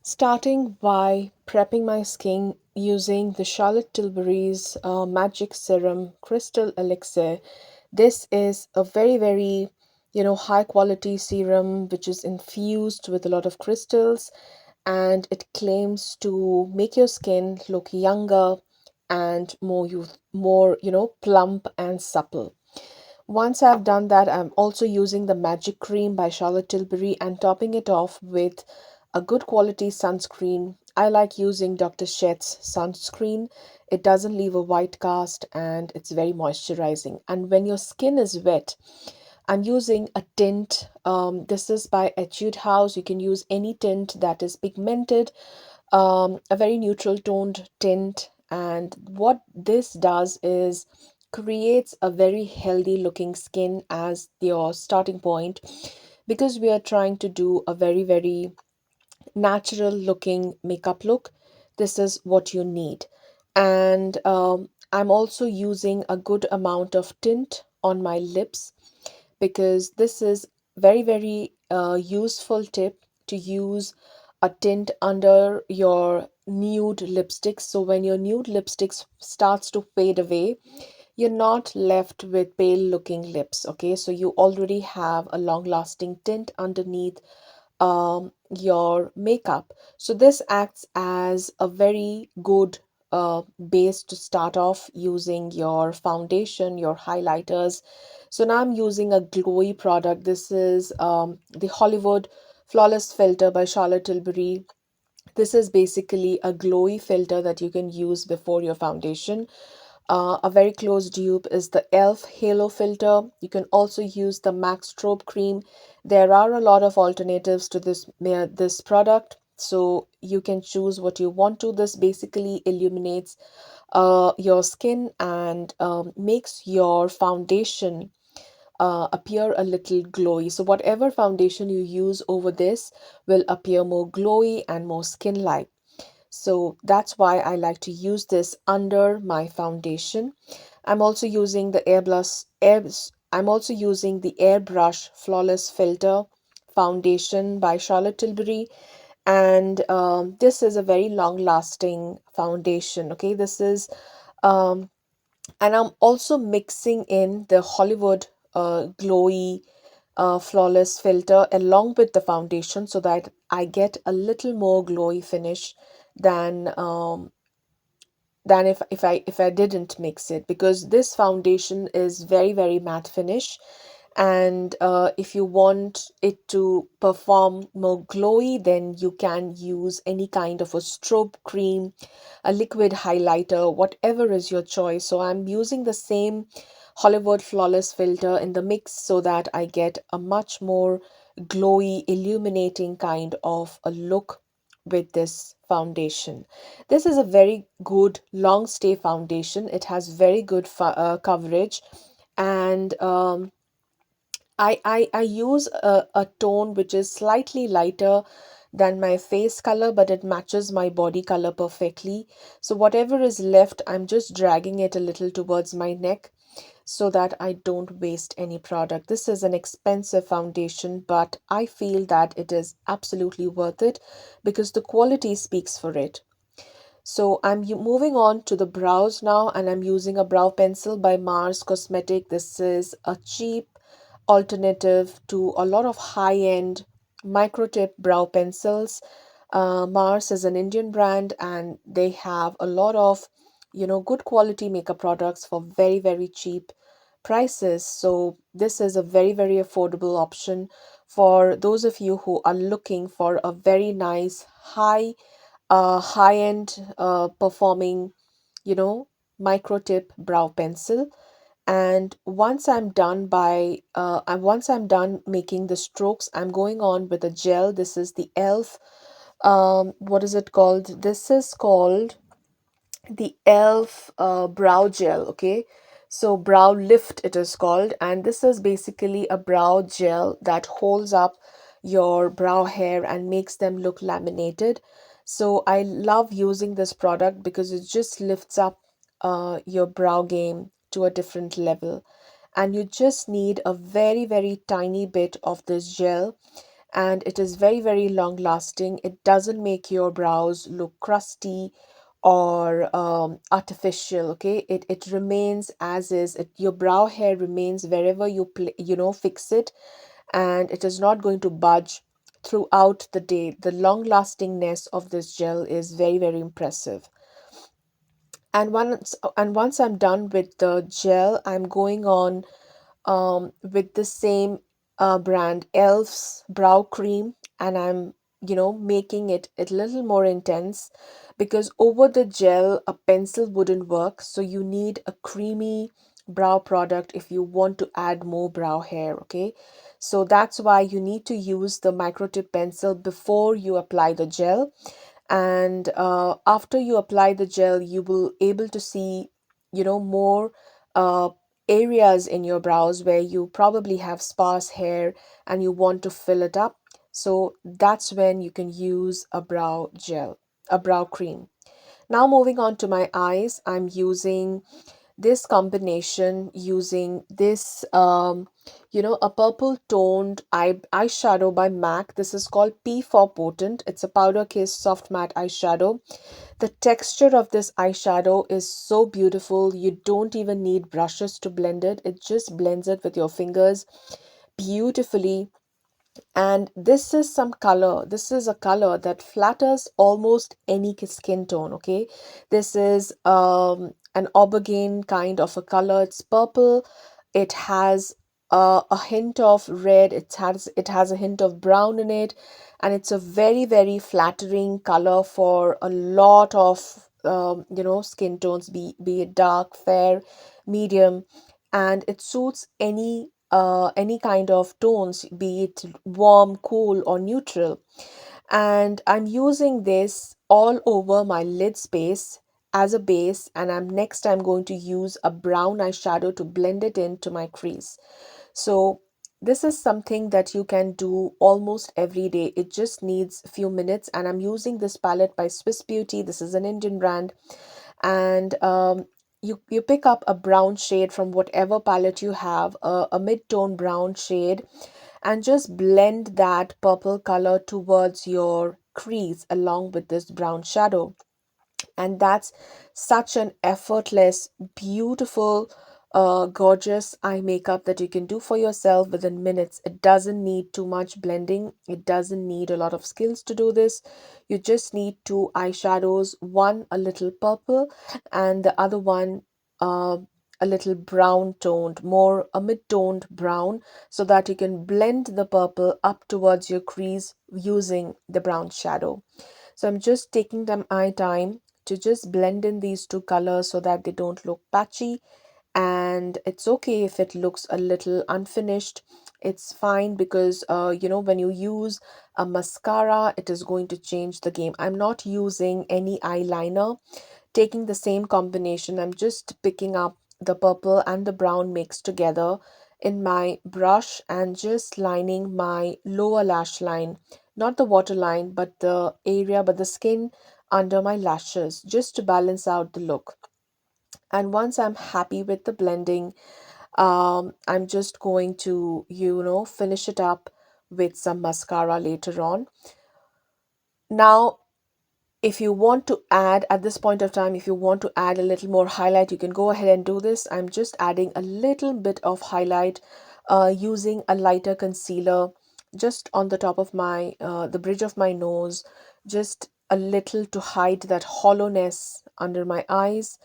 Starting by prepping my skin using the Charlotte Tilbury's Magic Serum Crystal Elixir. This is a very high quality serum which is infused with a lot of crystals, and it claims to make your skin look younger and more plump and supple. Once I've done that, I'm also using the Magic Cream by Charlotte Tilbury and topping it off with a good quality sunscreen. I like using Dr. Shet's sunscreen. It doesn't leave a white cast and it's very moisturizing. And when your skin is wet, I'm using a tint. This is by Etude House. You can use any tint that is pigmented, a very neutral toned tint. And what this does is creates a very healthy looking skin as your starting point, because we are trying to do a very natural looking makeup look. This is what you need. And I'm also using a good amount of tint on my lips, because this is very useful tip to use a tint under your nude lipsticks. So when your nude lipsticks starts to fade away, you're not left with pale looking lips. Okay, so you already have a long lasting tint underneath your makeup. So this acts as a very good base to start off using your foundation, your highlighters. So now I'm using a glowy product. This is the Hollywood Flawless Filter by Charlotte Tilbury. This is basically a glowy filter that you can use before your foundation. A very close dupe is the e.l.f. Halo filter. You can also use the MAC Strobe cream. There are a lot of alternatives to this product, so you can choose what you want to. This basically illuminates your skin and makes your foundation appear a little glowy. So whatever foundation you use over this will appear more glowy and more skin-like. So that's why I like to use this under my foundation. I'm also using the I'm also using the Airbrush Flawless Filter foundation by Charlotte Tilbury, and this is a very long lasting foundation. Okay, this is um, and I'm also mixing in the Hollywood glowy flawless filter along with the foundation so that I get a little more glowy finish than if I didn't mix it, because this foundation is very matte finish. And if you want it to perform more glowy, then you can use any kind of a strobe cream, a liquid highlighter, whatever is your choice. So I'm using the same Hollywood Flawless filter in the mix so that I get a much more glowy, illuminating kind of a look with this foundation. This is a very good long stay foundation. It has very good coverage, and I use a tone which is slightly lighter than my face color, but it matches my body color perfectly. So whatever is left, I'm just dragging it a little towards my neck so that I don't waste any product. This is an expensive foundation, but I feel that it is absolutely worth it because the quality speaks for it. So moving on to the brows now, and I'm using a brow pencil by Mars Cosmetic. This is a cheap alternative to a lot of high-end micro tip brow pencils. Mars is an Indian brand and they have a lot of, good quality makeup products for very cheap prices. So this is a very affordable option for those of you who are looking for a very nice high-end performing, you know, micro tip brow pencil. And once I'm done making the strokes, I'm going on with a gel. This is the e.l.f. What is it called? This is called the e.l.f. Brow Gel. Okay, so Brow Lift it is called, and this is basically a brow gel that holds up your brow hair and makes them look laminated. So I love using this product because it just lifts up your brow game to a different level. And you just need a very tiny bit of this gel, and it is very, very long lasting. It doesn't make your brows look crusty or artificial. Okay, it remains as is. Your brow hair remains wherever fix it, and it is not going to budge throughout the day. The long lastingness of this gel is very, very impressive. And once I'm done with the gel, I'm going on with the same brand Elf's brow cream, and I'm making it a little more intense, because over the gel a pencil wouldn't work, so you need a creamy brow product if you want to add more brow hair. Okay, so that's why you need to use the micro tip pencil before you apply the gel. And after you apply the gel, you will able to see more uh, areas in your brows where you probably have sparse hair and you want to fill it up. So that's when you can use a brow gel, a brow cream. Now moving on to my eyes, I'm using this combination, using this a purple toned eyeshadow by MAC. This is called P for Potent. It's a powder case soft matte eyeshadow. The texture of this eyeshadow is so beautiful. You don't even need brushes to blend it. It just blends it with your fingers beautifully. And this is some color. This is a color that flatters almost any skin tone. Okay, this is an aubergine kind of a color. It's purple. It has a hint of red. It has a hint of brown in it, and it's a very, very flattering color for a lot of skin tones, be it dark, fair, medium, and it suits any kind of tones, be it warm, cool, or neutral. And I'm using this all over my lid space as a base, and I'm going to use a brown eyeshadow to blend it into my crease. So this is something that you can do almost every day. It just needs a few minutes, and I'm using this palette by Swiss Beauty. This is an Indian brand, and you pick up a brown shade from whatever palette you have, a mid-tone brown shade, and just blend that purple color towards your crease along with this brown shadow. And that's such an effortless, beautiful, gorgeous eye makeup that you can do for yourself within minutes. It doesn't need too much blending. It doesn't need a lot of skills to do this. You just need two eyeshadows, one a little purple and the other one uh, a little brown toned, more a mid-toned brown, so that you can blend the purple up towards your crease using the brown shadow. So I'm just taking my time to just blend in these two colors so that they don't look patchy. And it's okay if it looks a little unfinished. It's fine, because when you use a mascara, it is going to change the game. I'm not using any eyeliner. Taking the same combination, I'm just picking up the purple and the brown mixed together in my brush and just lining my lower lash line, not the waterline, but the skin under my lashes, just to balance out the look. And once I'm happy with the blending, I'm just going to finish it up with some mascara later on. Now, if you want to add at this point of time, if you want to add a little more highlight, you can go ahead and do this. I'm just adding a little bit of highlight using a lighter concealer just on the top of my the bridge of my nose, just a little to hide that hollowness under my eyes,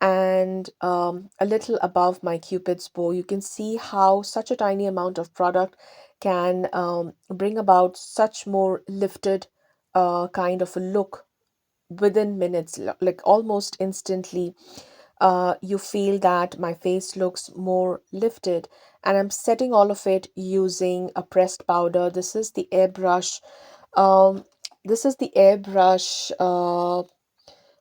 and a little above my cupid's bow. You can see how such a tiny amount of product can bring about such more lifted kind of a look within minutes, like almost instantly. You feel that my face looks more lifted, and I'm setting all of it using a pressed powder. Um, this is the airbrush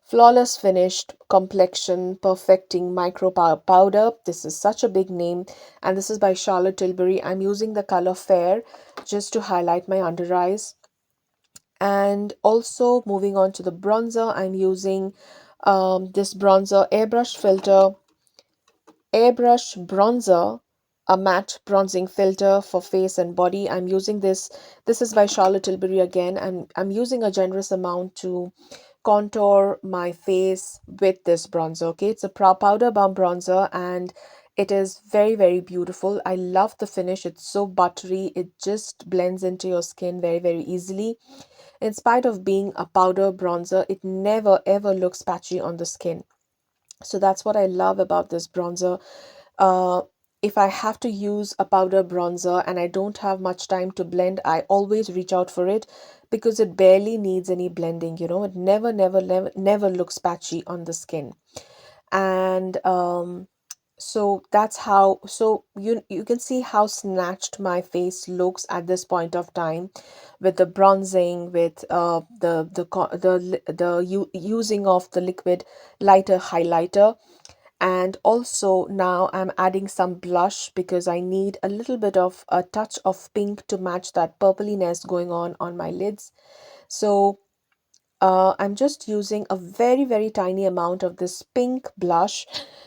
flawless finished complexion perfecting powder. This is such a big name, and this is by Charlotte Tilbury. I'm using the color Fair just to highlight my under eyes. And also moving on to the bronzer, I'm using this bronzer airbrush bronzer a matte bronzing filter for face and body. I'm using this. This is by Charlotte Tilbury again, and I'm using a generous amount to contour my face with this bronzer. Okay, it's a powder balm bronzer, and it is very, very beautiful. I love the finish. It's so buttery. It just blends into your skin very, very easily. In spite of being a powder bronzer, it never ever looks patchy on the skin. So that's what I love about this bronzer. uh, if I have to use a powder bronzer and I don't have much time to blend, I always reach out for it because it barely needs any blending. It never looks patchy on the skin. And so that's how, so you can see how snatched my face looks at this point of time, with the bronzing, with using of the liquid lighter highlighter. And also now I'm adding some blush because I need a little bit of a touch of pink to match that purpliness going on my lids. So I'm just using a very, very tiny amount of this pink blush.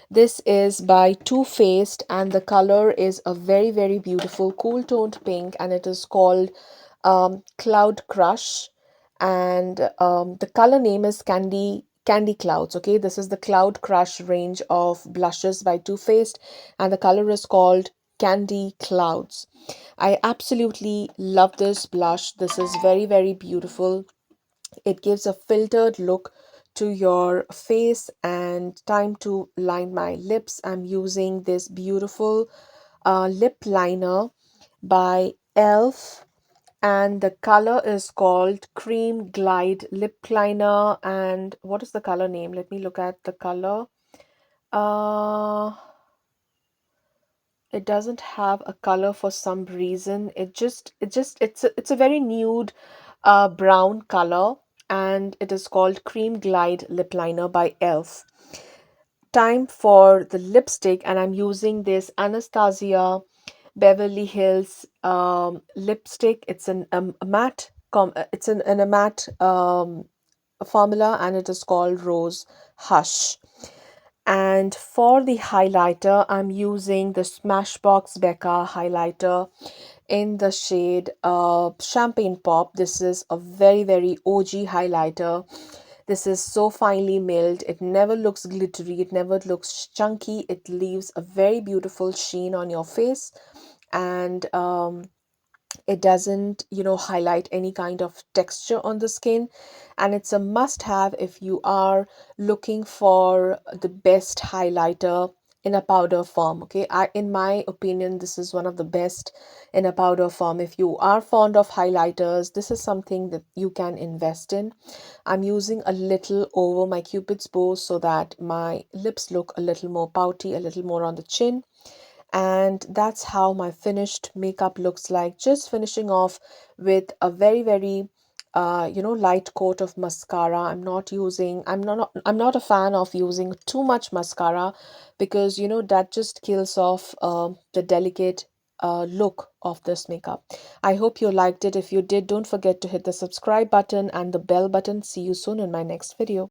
This is by Too Faced, and the color is a very, very beautiful cool toned pink, and it is called Cloud Crush. And the color name is Candy Clouds. Okay, this is the Cloud Crush range of blushes by Too Faced, and the color is called Candy Clouds. I absolutely love this blush. This is very, very beautiful. It gives a filtered look to your face. And time to line my lips. I'm using this beautiful lip liner by Elf, and the color is called Cream Glide Lip Liner. And what is the color name? Let me look at the color. Uh, it doesn't have a color for some reason. It's a very nude brown color, and it is called Cream Glide Lip Liner by Elf. Time for the lipstick, and I'm using this Anastasia Beverly Hills lipstick. It's a matte it's in a matte formula, and it is called Rose Hush. And for the highlighter, I'm using the Smashbox Becca highlighter in the shade Champagne Pop. This is a very, very OG highlighter. This is so finely milled. It never looks glittery. It never looks chunky. It leaves a very beautiful sheen on your face. And it doesn't highlight any kind of texture on the skin. And it's a must have if you are looking for the best highlighter in a powder form. Okay, in my opinion, this is one of the best in a powder form. If you are fond of highlighters, this is something that you can invest in. I'm using a little over my cupid's bow so that my lips look a little more pouty, a little more on the chin. And that's how my finished makeup looks like. Just finishing off with a very, very light coat of mascara. I'm not a fan of using too much mascara, because that just kills off the delicate look of this makeup. I hope you liked it. If you did, don't forget to hit the subscribe button and the bell button. See you soon in my next video.